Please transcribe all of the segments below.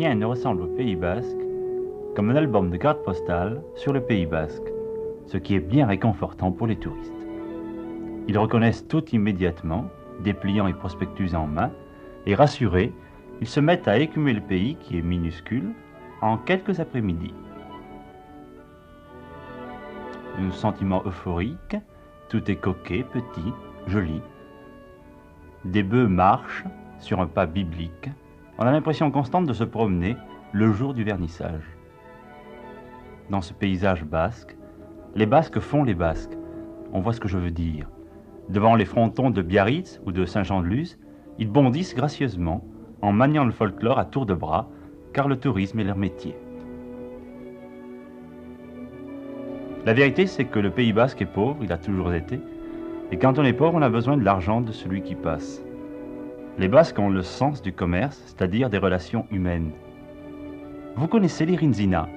rien ne ressemble au Pays Basque comme un album de cartes postales sur le Pays Basque, ce qui est bien réconfortant pour les touristes. Ils reconnaissent tout immédiatement, dépliant et prospectus en main, et rassurés, ils se mettent à écumer le pays, qui est minuscule, en quelques après-midi. Un sentiment euphorique, tout est coquet, petit, joli. Des bœufs marchent sur un pas biblique. On a l'impression constante de se promener le jour du vernissage. Dans ce paysage basque, les Basques font les Basques. On voit ce que je veux dire. Devant les frontons de Biarritz ou de Saint-Jean-de-Luz, ils bondissent gracieusement en maniant le folklore à tour de bras, car le tourisme est leur métier. La vérité, c'est que le Pays Basque est pauvre, il a toujours été, et quand on est pauvre, on a besoin de l'argent de celui qui passe. Les Basques ont le sens du commerce, c'est-à-dire des relations humaines. Vous connaissez les Rinzina?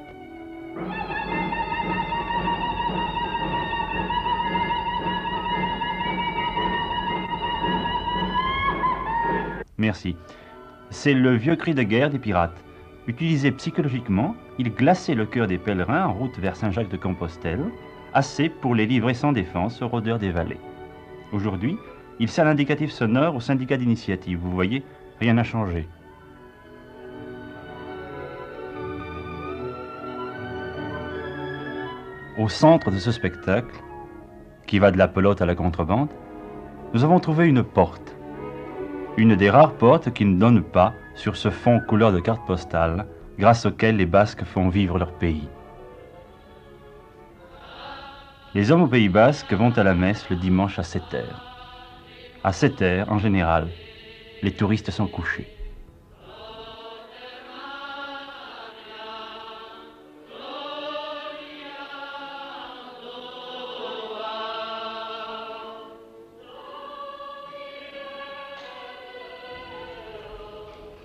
Merci. C'est le vieux cri de guerre des pirates. Utilisé psychologiquement, il glaçait le cœur des pèlerins en route vers Saint-Jacques-de-Compostelle, assez pour les livrer sans défense aux rôdeurs des vallées. Aujourd'hui, il sert l'indicatif sonore au syndicat d'initiative. Vous voyez, rien n'a changé. Au centre de ce spectacle, qui va de la pelote à la contrebande, nous avons trouvé une porte. Une des rares portes qui ne donne pas sur ce fond couleur de carte postale, grâce auquel les Basques font vivre leur pays. Les hommes au Pays Basque vont à la messe le dimanche à 7 heures. À 7 heures, en général, les touristes sont couchés.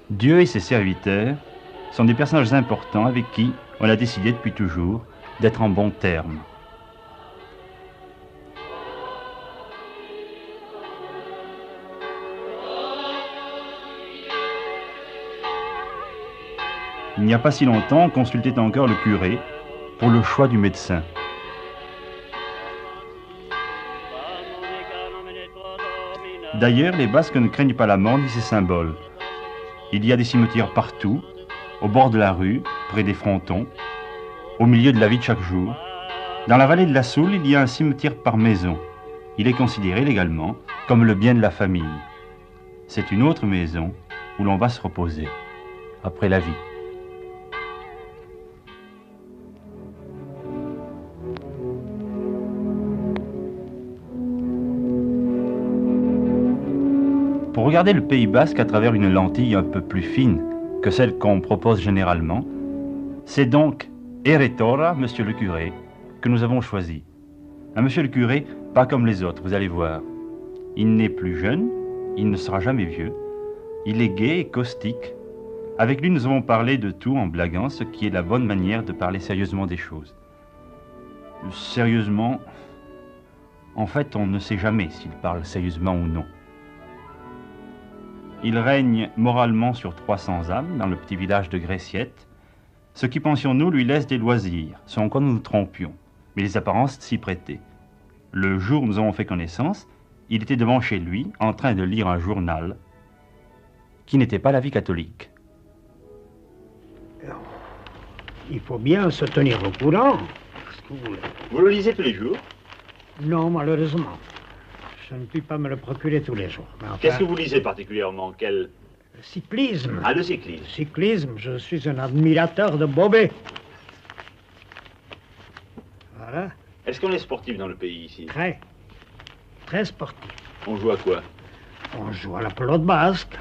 Dieu et ses serviteurs sont des personnages importants avec qui on a décidé depuis toujours d'être en bons termes. Il n'y a pas si longtemps, on consultait encore le curé pour le choix du médecin. D'ailleurs, les Basques ne craignent pas la mort ni ses symboles. Il y a des cimetières partout, au bord de la rue, près des frontons, au milieu de la vie de chaque jour. Dans la vallée de la Soule, il y a un cimetière par maison. Il est considéré légalement comme le bien de la famille. C'est une autre maison où l'on va se reposer après la vie. Pour regarder le Pays Basque à travers une lentille un peu plus fine que celle qu'on propose généralement, c'est donc Eretora, monsieur le curé, que nous avons choisi. Un monsieur le curé, pas comme les autres, vous allez voir. Il n'est plus jeune, il ne sera jamais vieux, il est gai et caustique. Avec lui, nous avons parlé de tout en blaguant, ce qui est la bonne manière de parler sérieusement des choses. Sérieusement, en fait, on ne sait jamais s'il parle sérieusement ou non. Il règne moralement sur 300 âmes dans le petit village de Gréciette, ce qui, pensions-nous, lui laisse des loisirs, selon quoi nous nous trompions, mais les apparences s'y prêtaient. Le jour où nous avons fait connaissance, il était devant chez lui, en train de lire un journal qui n'était pas la vie catholique. Il faut bien se tenir au courant. Vous le lisez tous les jours? Non, malheureusement. Je ne puis pas me le procurer tous les jours. Enfin, qu'est-ce que vous lisez particulièrement? Quel... Le cyclisme. Ah, le cyclisme. Le cyclisme, je suis un admirateur de Bobet. Voilà. Est-ce qu'on est sportif dans le pays ici? Très. Très sportif. On joue à quoi? On joue à la pelote basque.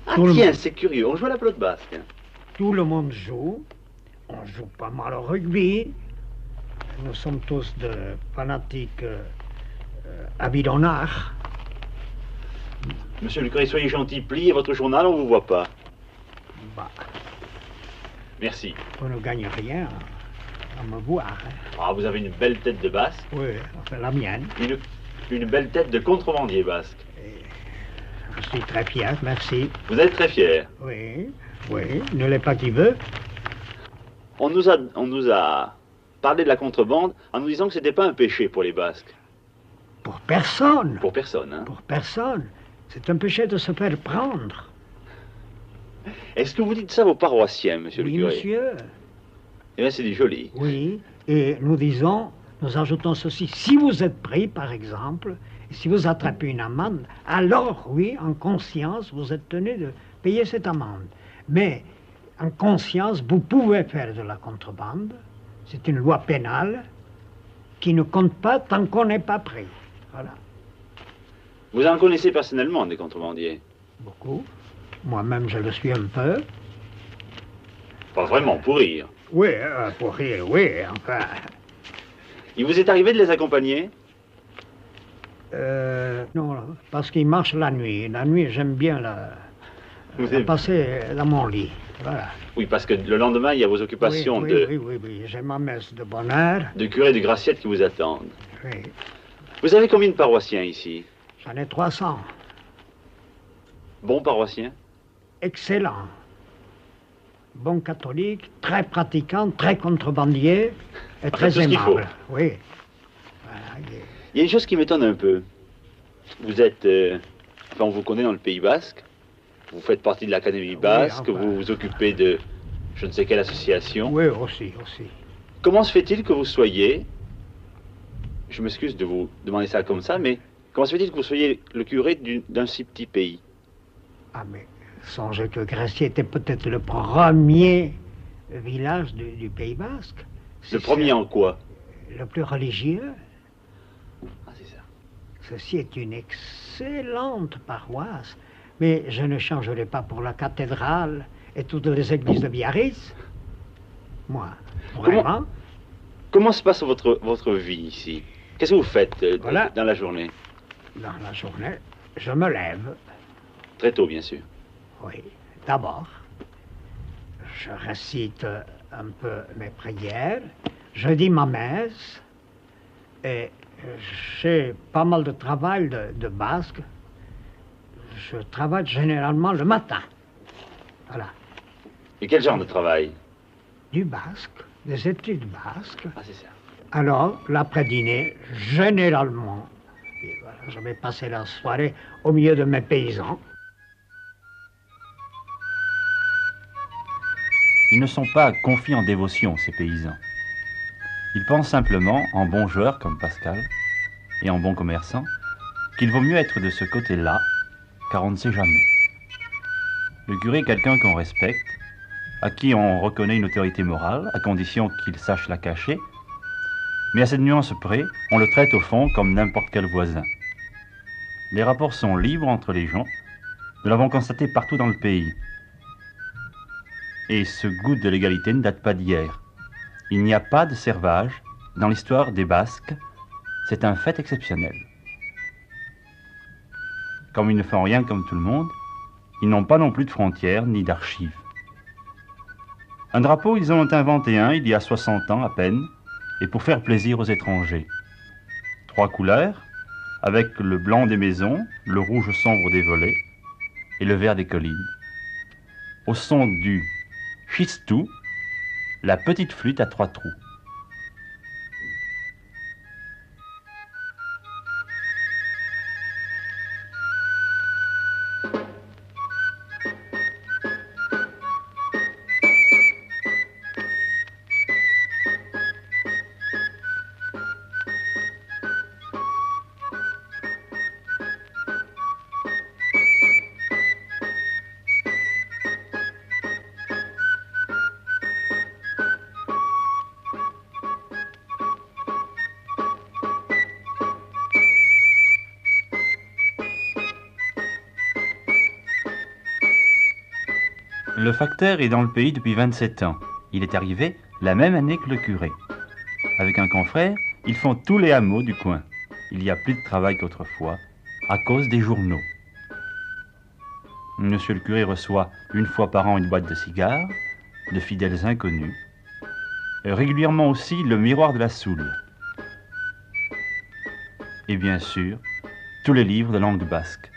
Ah tiens, c'est curieux, on joue à la pelote basque. Tout le monde joue. On joue pas mal au rugby. Nous sommes tous de fanatiques abidonnards. Monsieur le curé, soyez gentil, pliez votre journal, on ne vous voit pas. Bah. Merci. On ne gagne rien à me voir. Hein. Ah, vous avez une belle tête de basque. Oui, enfin la mienne. Une belle tête de contrebandier basque. Je suis très fier, merci. Vous êtes très fier. Oui, Oui, ne l'est pas qui veut. On nous a parlé de la contrebande en nous disant que c'était pas un péché pour les Basques. Pour personne. Pour personne, hein. Pour personne. C'est un péché de se faire prendre. Est-ce que vous dites ça à vos paroissiens, monsieur Oui, le curé? monsieur. Eh bien, c'est du joli. Oui, et nous disons, nous ajoutons ceci, si vous êtes pris, par exemple, et si vous attrapez une amende, alors oui, en conscience, vous êtes tenu de payer cette amende. Mais en conscience, vous pouvez faire de la contrebande. C'est une loi pénale qui ne compte pas tant qu'on n'est pas pris. Voilà. Vous en connaissez personnellement des contrebandiers? Beaucoup. Moi-même, je le suis un peu. Pas vraiment, pour rire. Oui, pour rire, oui, enfin. Il vous est arrivé de les accompagner? Non, parce qu'il marche la nuit. La nuit, j'aime bien la passer dans mon lit. Voilà. Oui, parce que le lendemain, il y a vos occupations Oui, j'ai ma messe de bonne heure. de curé du Graciette qui vous attendent. Oui. Vous avez combien de paroissiens ici? J'en ai 300. Bons paroissiens? Excellent. Bon catholique, très pratiquant, très contrebandier et très tout ce qu'il faut. aimable. Oui. Voilà, Il y a une chose qui m'étonne un peu. Vous êtes... enfin, on vous connaît dans le Pays Basque. Vous faites partie de l'Académie Basque, enfin. vous vous occupez de je ne sais quelle association. Oui, aussi. Comment se fait-il que vous soyez... Je m'excuse de vous demander ça comme ça, mais comment se fait-il que vous soyez le curé d'un si petit pays? Ah, mais songez que Gracié était peut-être le premier village du Pays Basque. Le premier en quoi? Le plus religieux. Ah, c'est ça. Ceci est une excellente paroisse, mais je ne changerai pas pour la cathédrale et toutes les églises de Biarritz. Moi, vraiment. Comment se passe votre vie ici? Qu'est-ce que vous faites Voilà. dans la journée? Dans la journée, je me lève. Très tôt, bien sûr. Oui, d'abord, je récite un peu mes prières, je dis ma messe, et j'ai pas mal de travail de basque. Je travaille généralement le matin. Voilà. Et quel genre de travail? Du basque, des études basques. Ah, c'est ça. Alors, l'après-dîner, généralement, et voilà, je vais passer la soirée au milieu de mes paysans. Ils ne sont pas confiés en dévotion, ces paysans. Ils pensent simplement, en bons joueurs comme Pascal, et en bons commerçants, qu'il vaut mieux être de ce côté-là, car on ne sait jamais. Le curé est quelqu'un qu'on respecte, à qui on reconnaît une autorité morale, à condition qu'il sache la cacher, mais à cette nuance près, on le traite au fond comme n'importe quel voisin. Les rapports sont libres entre les gens, nous l'avons constaté partout dans le pays. Et ce goût de l'égalité ne date pas d'hier. Il n'y a pas de servage dans l'histoire des Basques, c'est un fait exceptionnel. Comme ils ne font rien comme tout le monde, ils n'ont pas non plus de frontières ni d'archives. Un drapeau, ils en ont inventé un il y a 60 ans à peine, et pour faire plaisir aux étrangers. 3 couleurs, avec le blanc des maisons, le rouge sombre des volets et le vert des collines. Au son du chistou, la petite flûte à 3 trous. Le facteur est dans le pays depuis 27 ans. Il est arrivé la même année que le curé. Avec un confrère, ils font tous les hameaux du coin. Il y a plus de travail qu'autrefois, à cause des journaux. Monsieur le curé reçoit une fois par an une boîte de cigares, de fidèles inconnus, et régulièrement aussi le miroir de la Soule. Et bien sûr, tous les livres de langue basque.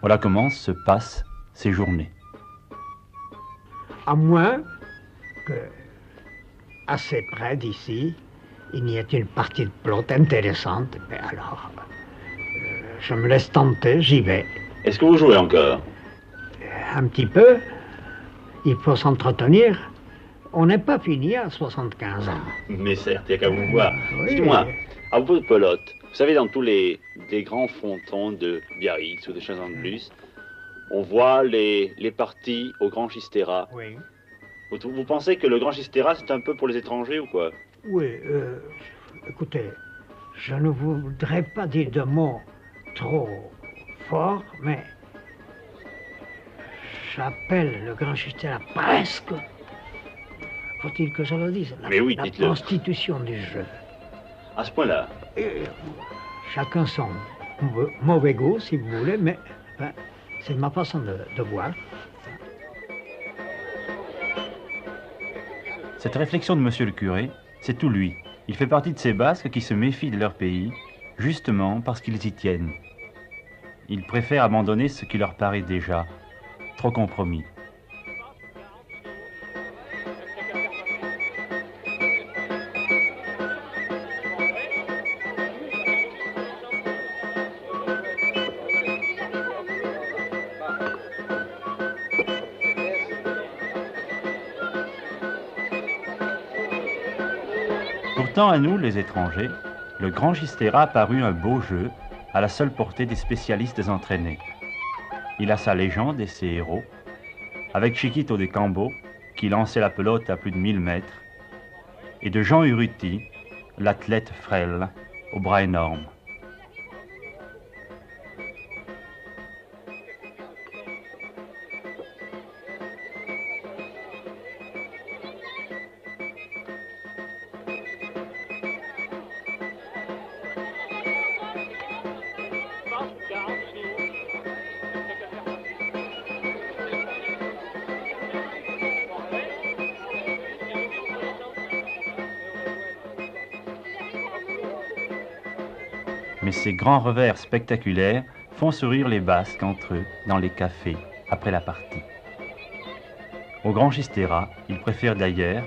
Voilà comment se passent ces journées. À moins que, assez près d'ici, il y ait une partie de plot intéressante, mais alors, je me laisse tenter, j'y vais. Est-ce que vous jouez encore? Un petit peu, il faut s'entretenir. On n'est pas fini à 75 ans. Mais certes, il n'y a qu'à vous voir. Oui. Dites-moi, à propos de pelote, vous savez, dans tous les grands frontons de Biarritz ou des choses en plus, on voit les parties au Grand Chistera. Oui. Vous pensez que le Grand Chistera, c'est un peu pour les étrangers ou quoi? Oui, écoutez, je ne voudrais pas dire de mots trop forts, mais j'appelle le Grand Chistera presque, faut-il que je le dise, Mais oui, la dites-le. constitution du jeu. À ce point-là? Et, chacun son mauvais goût, si vous voulez, mais enfin, c'est ma façon de voir. Cette réflexion de monsieur le curé, c'est tout lui. Il fait partie de ces Basques qui se méfient de leur pays, justement parce qu'ils y tiennent. Ils préfèrent abandonner ce qui leur paraît déjà trop compromis. Pourtant, à nous, les étrangers, le Grand Chistera parut un beau jeu à la seule portée des spécialistes entraînés. Il a sa légende et ses héros, avec Chiquito de Cambo, qui lançait la pelote à plus de 1000 mètres, et de Jean Urruti, l'athlète frêle, aux bras énormes. Mais ces grands revers spectaculaires font sourire les Basques entre eux dans les cafés après la partie. Au Grand Chistera, ils préfèrent d'ailleurs,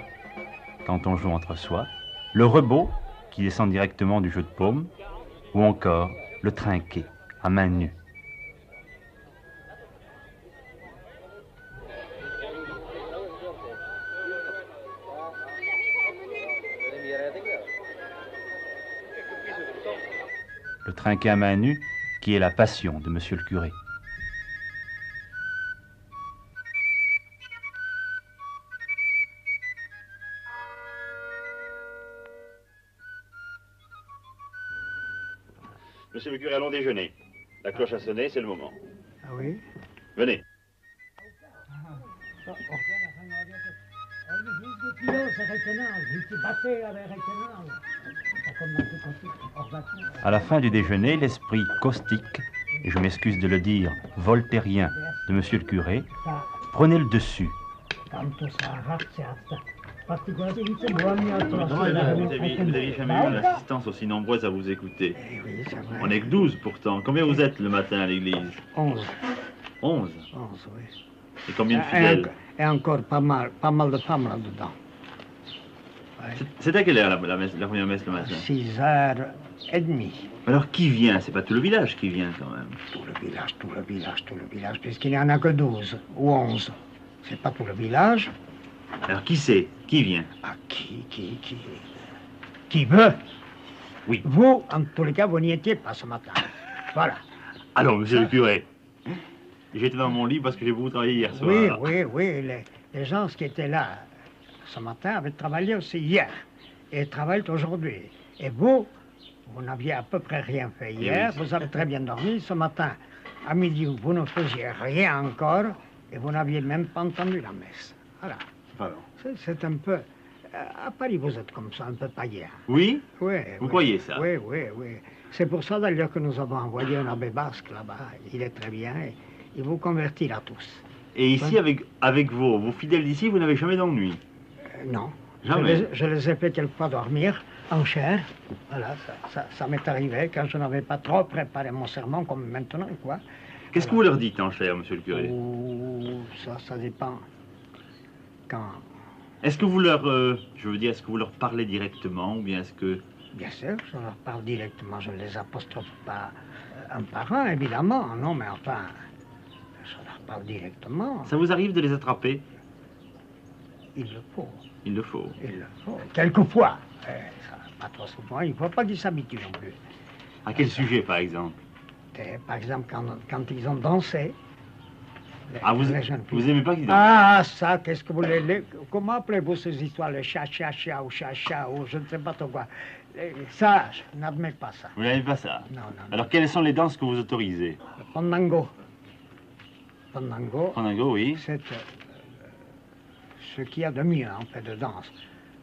quand on joue entre soi, le rebot qui descend directement du jeu de paume, ou encore le trinquet à main nue. Le trinquet à main nue qui est la passion de monsieur le curé. Monsieur le curé, allons déjeuner. La cloche a sonné, c'est le moment. Ah oui? Venez. À la fin du déjeuner, l'esprit caustique, et je m'excuse de le dire, voltairien de monsieur le curé, prenait le dessus. Vous n'aviez jamais eu une assistance aussi nombreuse à vous écouter. Eh oui, c'est vrai. On n'est que 12 pourtant. Combien vous êtes le matin à l'église? 11. 11. 11, oui. Et combien de fidèles? Et encore pas mal de femmes là-dedans. C'est à quelle heure la première messe le matin? 6h30. Alors qui vient? C'est pas tout le village qui vient quand même. Tout le village, puisqu'il n'y en a que 12 ou 11. C'est pas tout le village. Alors qui c'est? Qui vient? Ah, qui veut? Oui. Vous, en tous les cas, vous n'y étiez pas ce matin. Voilà. Alors, monsieur le curé, j'étais dans mon lit parce que j'ai beaucoup travaillé hier soir. Oui. Les gens qui étaient là ce matin avaient travaillé aussi hier et travaillent aujourd'hui. Et vous n'aviez à peu près rien fait hier. Oui. Vous avez très bien dormi. Ce matin, à midi, vous ne faisiez rien encore et vous n'aviez même pas entendu la messe. Voilà. Pardon. C'est un peu... À Paris, vous êtes comme ça, un peu païen. Oui? Oui. Vous croyez ça? Oui. C'est pour ça d'ailleurs que nous avons envoyé un abbé basque là-bas. Il est très bien et il vous convertira tous. Et ici, avec vos fidèles d'ici, vous n'avez jamais d'ennui? Non. Jamais. Je les ai fait quelquefois dormir en chair. Voilà, ça m'est arrivé quand je n'avais pas trop préparé mon sermon, comme maintenant, quoi. Qu'est-ce que vous leur dites en chair, monsieur le curé? Oh, ça dépend. Quand... Est-ce que vous leur, je veux dire, est-ce que vous leur parlez directement ou bien est-ce que... Bien sûr, je leur parle directement, je ne les apostrophe pas un par un, évidemment, non, mais enfin, je leur parle directement. Ça vous arrive de les attraper? Il le faut. Il le faut. Il le faut. Quelquefois. Ça, pas trop souvent, il ne faut pas qu'ils s'habituent non plus. À quel sujet, par exemple? Par exemple, quand ils ont dansé. Vous aimez pas qu'ils dansent? Ah, ça, qu'est-ce que vous voulez... Comment appelez-vous ces histoires, le cha-cha-cha ou cha-cha ou je ne sais pas trop quoi. Ça, je n'admets pas ça. Vous n'aimez pas ça? Non. Alors, quelles sont les danses que vous autorisez? Le fandango. Fandango, oui. C'est ce qu'il y a de mieux, en fait, de danse.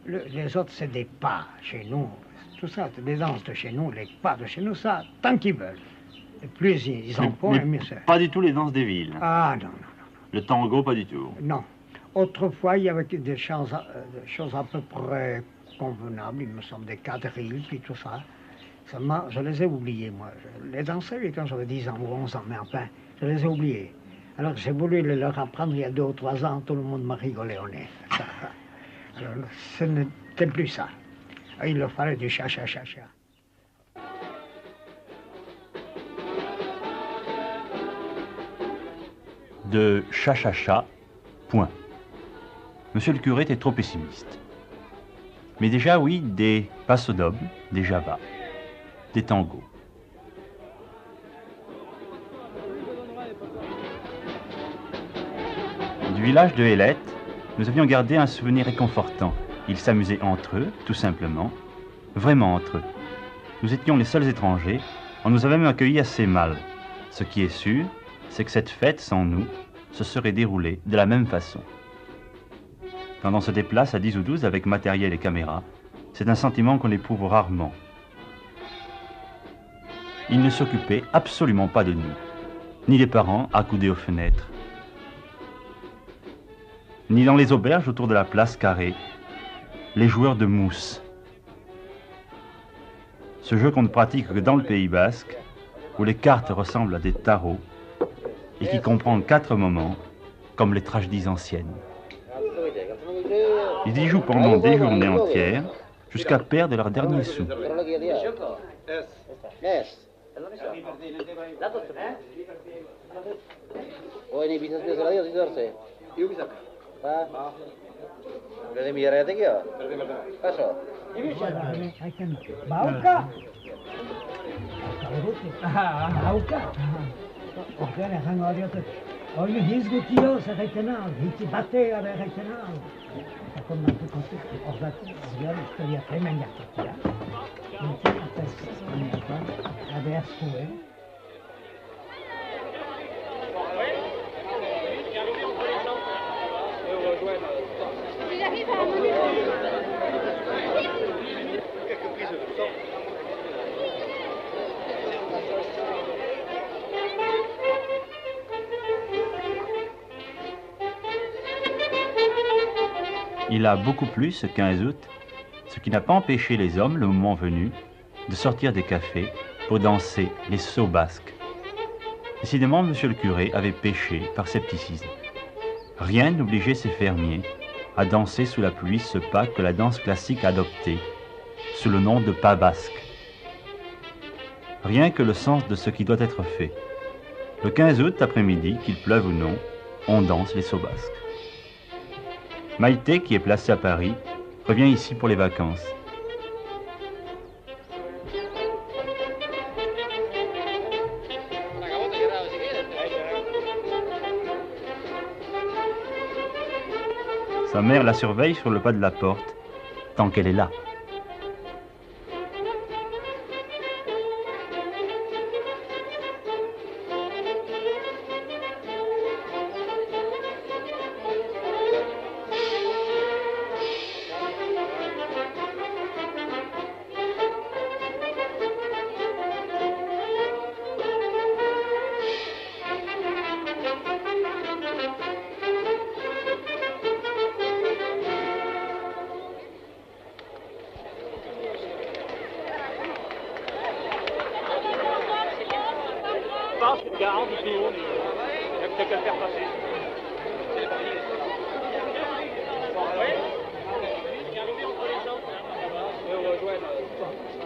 Les autres, c'est des pas chez nous. Tout ça, c'est des danses de chez nous, les pas de chez nous, ça, tant qu'ils veulent. Et plus ils en font, et mieux c'est. Pas du tout les danses des villes? Ah, non. Le tango, pas du tout? Non. Autrefois, il y avait des choses à peu près convenables, il me semble, des quadrilles, puis tout ça. Seulement, je les ai oubliés, moi. Je les dansais quand j'avais 10 ans ou 11 ans, mais enfin, je les ai oubliés. Alors j'ai voulu les leur apprendre il y a 2 ou 3 ans, tout le monde m'a rigolé au nez. Alors, ce n'était plus ça. Il leur fallait du cha-cha-cha-cha. De cha-cha-cha, point. Monsieur le curé était trop pessimiste. Mais déjà, oui, des passo doble, des javas, des tangos. Du village de Hélette, nous avions gardé un souvenir réconfortant. Ils s'amusaient entre eux, tout simplement, vraiment entre eux. Nous étions les seuls étrangers, on nous avait même accueillis assez mal. Ce qui est sûr, c'est que cette fête, sans nous, se serait déroulée de la même façon. Quand on se déplace à 10 ou 12 avec matériel et caméra, c'est un sentiment qu'on éprouve rarement. Ils ne s'occupaient absolument pas de nous, ni les parents accoudés aux fenêtres, ni dans les auberges autour de la place carrée, les joueurs de mousse. Ce jeu qu'on ne pratique que dans le Pays Basque, où les cartes ressemblent à des tarots, et qui comprend 4 moments, comme les tragédies anciennes. Ils y jouent pendant des journées entières, jusqu'à perdre leur dernier sou. Ogni discutio se retenal, hici batea de retenal. Tako na to konci odzati zjeli historia tremenda takia. Hici na to spomniata, a verskuje. Il a beaucoup plu ce 15 août, ce qui n'a pas empêché les hommes, le moment venu, de sortir des cafés pour danser les sauts basques. Décidément, monsieur le curé avait péché par scepticisme. Rien n'obligeait ces fermiers à danser sous la pluie ce pas que la danse classique a adopté, sous le nom de pas basque. Rien que le sens de ce qui doit être fait. Le 15 août après-midi, qu'il pleuve ou non, on danse les sauts basques. Maïté, qui est placée à Paris, revient ici pour les vacances. Sa mère la surveille sur le pas de la porte, tant qu'elle est là. 40 secondes. T'as qu'à le faire passer.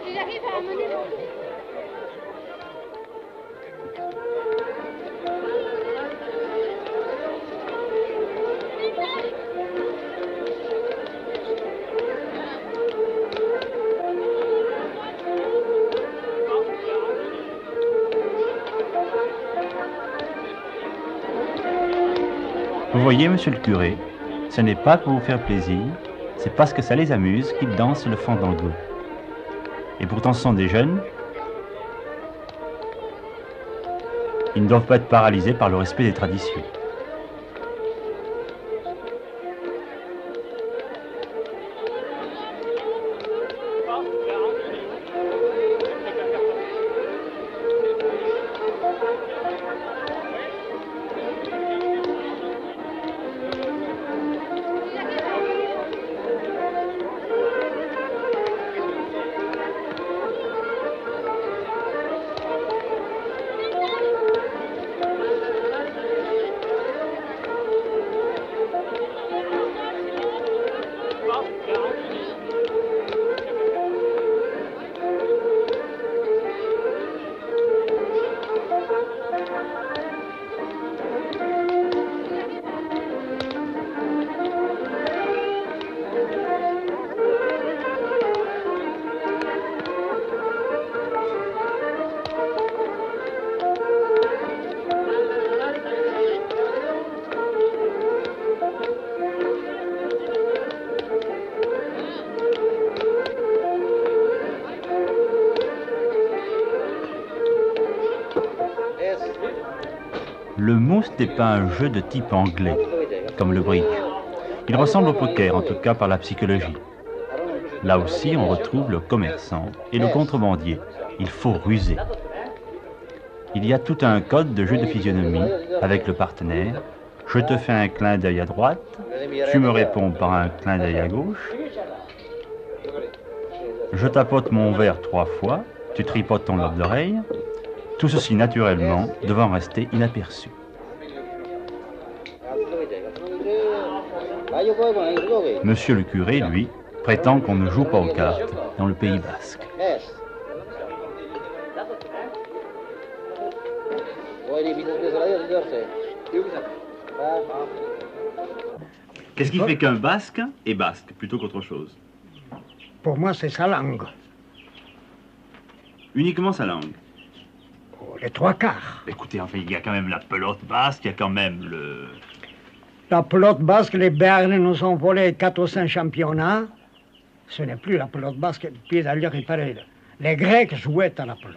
Si j'arrive à amener Vous voyez, monsieur le curé, ce n'est pas pour vous faire plaisir, c'est parce que ça les amuse qu'ils dansent le fandango. Et pourtant ce sont des jeunes. Ils ne doivent pas être paralysés par le respect des traditions. Le mousse n'est pas un jeu de type anglais, comme le bridge. Il ressemble au poker, en tout cas par la psychologie. Là aussi, on retrouve le commerçant et le contrebandier. Il faut ruser. Il y a tout un code de jeu de physionomie avec le partenaire. Je te fais un clin d'œil à droite, tu me réponds par un clin d'œil à gauche. Je tapote mon verre 3 fois, tu tripotes ton lobe d'oreille. Tout ceci naturellement devant rester inaperçu. Monsieur le curé, lui, prétend qu'on ne joue pas aux cartes dans le Pays basque. Qu'est-ce qui fait qu'un basque est basque plutôt qu'autre chose? Pour moi, c'est sa langue. Uniquement sa langue? Les 3/4. Écoutez, enfin, il y a quand même la pelote basque, il y a quand même le... La pelote basque, les Bernes nous ont volé 4 ou 5 championnats. Ce n'est plus la pelote basque. Puis d'ailleurs, il paraît, les Grecs jouaient à la pelote.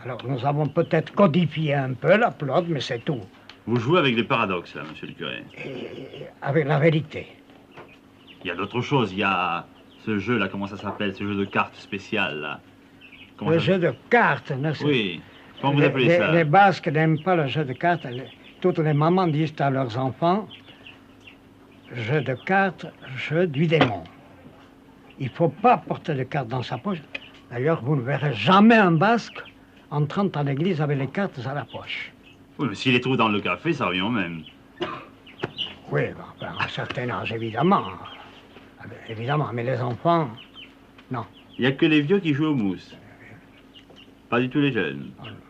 Alors nous avons peut-être codifié un peu la pelote, mais c'est tout. Vous jouez avec des paradoxes, là, monsieur le curé. Et avec la vérité. Il y a d'autres choses, il y a ce jeu-là, comment ça s'appelle, ce jeu de cartes spécial, là. Comment Le ça... jeu de cartes, n'est-ce pas? Oui, comment vous appelez ça? Les Basques n'aiment pas le jeu de cartes. Toutes les mamans disent à leurs enfants, jeu de cartes, jeu du démon. Il ne faut pas porter de cartes dans sa poche. D'ailleurs, vous ne verrez jamais un Basque entrant à l'église avec les cartes à la poche. Oui, mais s'il les trouve dans le café, ça revient au même. Oui, enfin, à un certain âge, évidemment. Évidemment, mais les enfants, non. Il n'y a que les vieux qui jouent au mousse. Pas du tout les jeunes.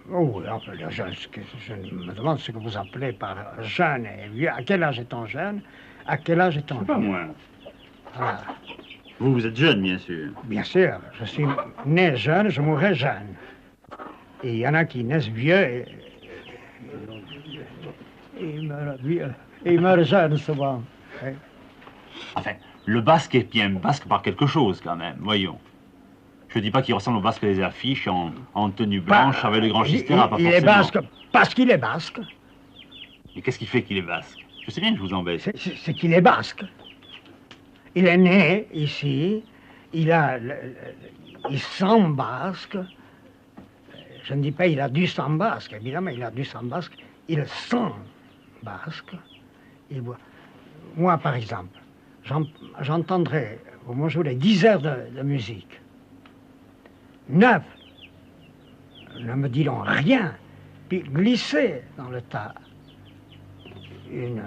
Oh, oui, enfin, les jeunes, je me demande ce que vous appelez par jeune et vieux. À quel âge est-on jeune? À quel âge est-on vieux? Pas moi. Ah, Vous, vous êtes jeune, bien sûr. bien sûr, je suis né jeune, je mourrai jeune. Et il y en a qui naissent vieux et ils meurent vieux. Et ils meurent jeunes souvent. Oui. Enfin, le basque est bien basque par quelque chose, quand même, voyons. Je ne dis pas qu'il ressemble au basque des affiches en tenue blanche avec le grand chistera, pas il forcément. est basque parce qu'il est basque. Et qu'est-ce qui fait qu'il est basque? Je sais bien que je vous embête. C'est qu'il est basque. Il est né ici, il sent basque. Je ne dis pas il a du sang basque, évidemment il a du sang basque. Il sent basque. Il voit. Moi, par exemple, j'entendrai, vous me jouez 10 heures de musique. 9 ne me diront rien puis glisser dans le tas une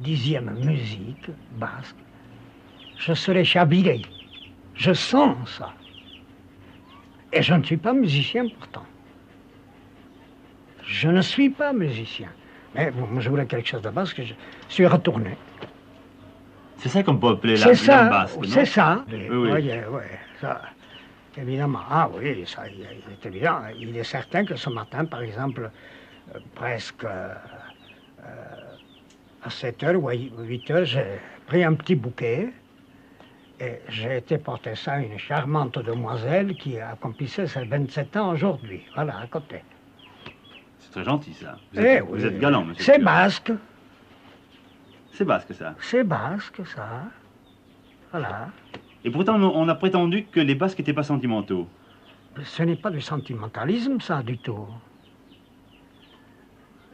10e musique basque, je serais chaviré. Je sens ça. Et je ne suis pas musicien pourtant. Je ne suis pas musicien. Mais bon, je voulais quelque chose de basque, je suis retourné. C'est ça qu'on peut appeler la C'est ça, basque, non? c'est ça. Oui. Oui, ça, évidemment. Ah oui, ça, il est évident. Il est certain que ce matin, par exemple, presque à 7 h ou à 8 h, j'ai pris un petit bouquet et j'ai été porter ça à une charmante demoiselle qui accomplissait ses 27 ans aujourd'hui. Voilà, à côté. C'est très gentil, ça. Oui. Vous êtes galant, monsieur. C'est le curé. basque. C'est basque, ça. C'est basque, ça. Voilà. Et pourtant, on a prétendu que les Basques n'étaient pas sentimentaux. Ce n'est pas du sentimentalisme, ça, du tout.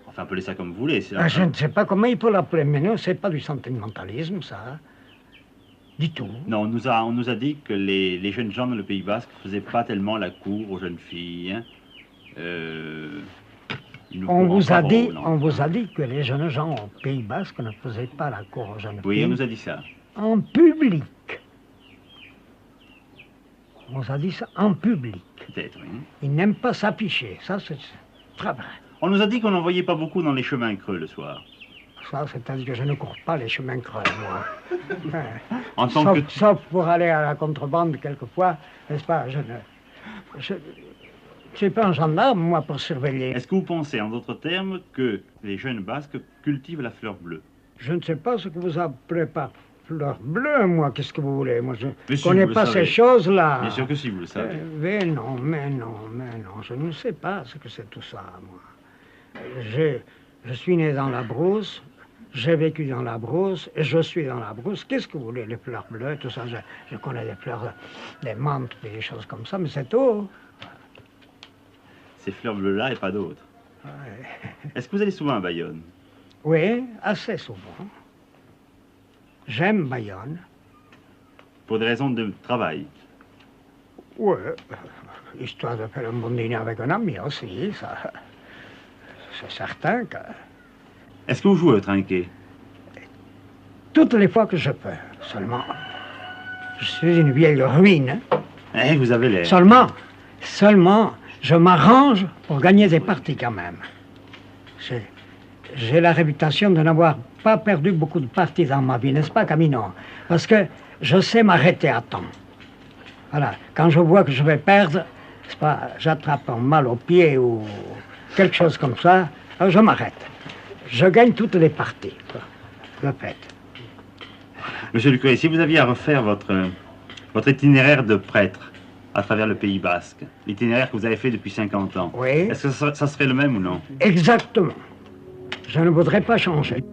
Enfin, appelez ça comme vous voulez. Je ne sais pas comment il peut l'appeler, mais non, c'est pas du sentimentalisme, ça. Du tout. Non, on nous a dit que les jeunes gens dans le Pays Basque ne faisaient pas tellement la cour aux jeunes filles. Hein. On vous a dit que les jeunes gens au Pays Basque ne faisaient pas la cour aux jeunes filles. Oui, on nous a dit ça. En public. On nous a dit ça en public. Peut-être, oui. Ils n'aiment pas s'afficher. Ça, c'est très vrai. On nous a dit qu'on n'en voyait pas beaucoup dans les chemins creux le soir. Ça, c'est-à-dire que je ne cours pas les chemins creux, moi. En tant que... Sauf pour aller à la contrebande, quelquefois, n'est-ce pas? Je ne suis pas un gendarme, moi, pour surveiller. Est-ce que vous pensez, en d'autres termes, que les jeunes Basques cultivent la fleur bleue? Je ne sais pas ce que vous appelez par fleur bleue, moi. Qu'est-ce que vous voulez? Moi, je ne si, connais vous pas le savez. ces choses-là. Bien sûr que si, vous le savez. Mais non. Je ne sais pas ce que c'est tout ça, moi. Je suis né dans la brousse, j'ai vécu dans la brousse, et je suis dans la brousse. Qu'est-ce que vous voulez, les fleurs bleues, tout ça? Je connais les fleurs, les menthes, des choses comme ça, mais c'est tout. Ces fleurs bleues-là et pas d'autres. Ouais. Est-ce que vous allez souvent à Bayonne? Oui, assez souvent. J'aime Bayonne. Pour des raisons de travail? Oui, histoire de faire un bon dîner avec un ami aussi, ça... C'est certain que... Est-ce que vous jouez au trinquet? Toutes les fois que je peux, seulement... Je suis une vieille ruine. Eh, vous avez l'air. Seulement, je m'arrange pour gagner des parties quand même. J'ai la réputation de n'avoir pas perdu beaucoup de parties dans ma vie, n'est-ce pas, Camino? Parce que je sais m'arrêter à temps. Voilà, quand je vois que je vais perdre, c'est pas, j'attrape un mal au pied ou quelque chose comme ça, alors je m'arrête. Je gagne toutes les parties, quoi. Le fait. Monsieur le curé, si vous aviez à refaire votre itinéraire de prêtre à travers le Pays Basque, l'itinéraire que vous avez fait depuis 50 ans, Oui. est-ce que ça serait le même ou non? Exactement. Je ne voudrais pas changer.